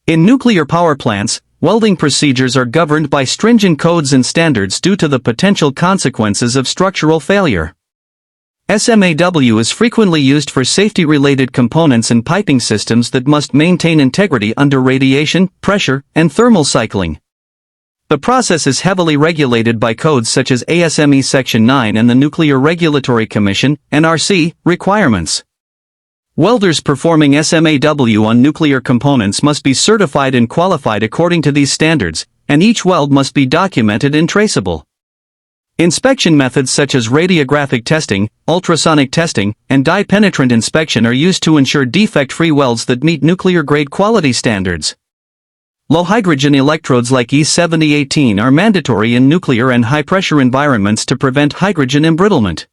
In nuclear power plants, welding procedures are governed by stringent codes and standards due to the potential consequences of structural failure. SMAW is frequently used for safety-related components and piping systems that must maintain integrity under radiation, pressure, and thermal cycling. The process is heavily regulated by codes such as ASME Section 9 and the Nuclear Regulatory Commission (NRC) requirements. Welders performing SMAW on nuclear components must be certified and qualified according to these standards, and each weld must be documented and traceable. Inspection methods such as radiographic testing, ultrasonic testing, and dye-penetrant inspection are used to ensure defect-free welds that meet nuclear-grade quality standards. Low-hydrogen electrodes like E7018 are mandatory in nuclear and high-pressure environments to prevent hydrogen embrittlement,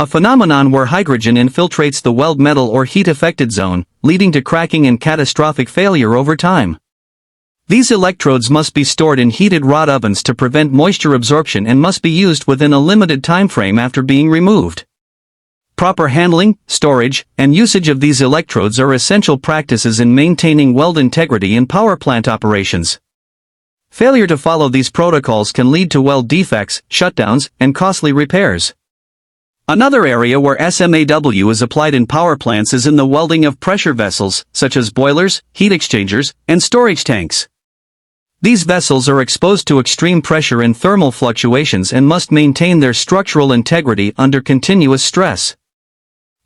a phenomenon where hydrogen infiltrates the weld metal or heat-affected zone, leading to cracking and catastrophic failure over time. These electrodes must be stored in heated rod ovens to prevent moisture absorption and must be used within a limited time frame after being removed. Proper handling, storage, and usage of these electrodes are essential practices in maintaining weld integrity in power plant operations. Failure to follow these protocols can lead to weld defects, shutdowns, and costly repairs. Another area where SMAW is applied in power plants is in the welding of pressure vessels, such as boilers, heat exchangers, and storage tanks. These vessels are exposed to extreme pressure and thermal fluctuations and must maintain their structural integrity under continuous stress.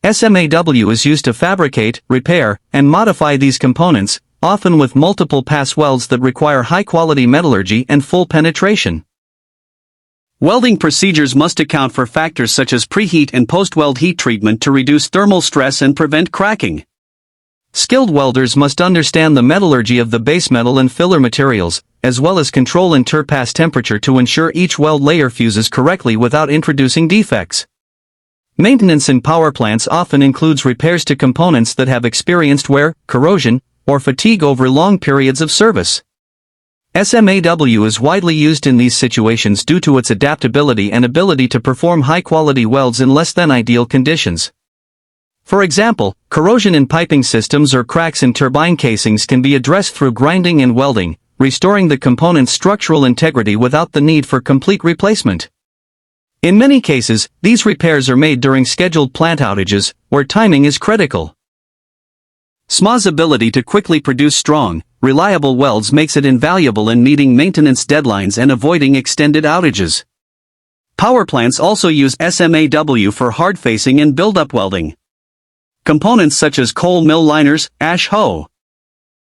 SMAW is used to fabricate, repair, and modify these components, often with multiple pass welds that require high-quality metallurgy and full penetration. Welding procedures must account for factors such as preheat and post-weld heat treatment to reduce thermal stress and prevent cracking. Skilled welders must understand the metallurgy of the base metal and filler materials, as well as control interpass temperature to ensure each weld layer fuses correctly without introducing defects. Maintenance in power plants often includes repairs to components that have experienced wear, corrosion, or fatigue over long periods of service. SMAW is widely used in these situations due to its adaptability and ability to perform high-quality welds in less than ideal conditions. For example, corrosion in piping systems or cracks in turbine casings can be addressed through grinding and welding, restoring the component's structural integrity without the need for complete replacement. In many cases, these repairs are made during scheduled plant outages, where timing is critical. SMAW's ability to quickly produce strong, reliable welds makes it invaluable in meeting maintenance deadlines and avoiding extended outages. Power plants also use SMAW for hard-facing and build-up welding. Components such as coal mill liners, ash hoe,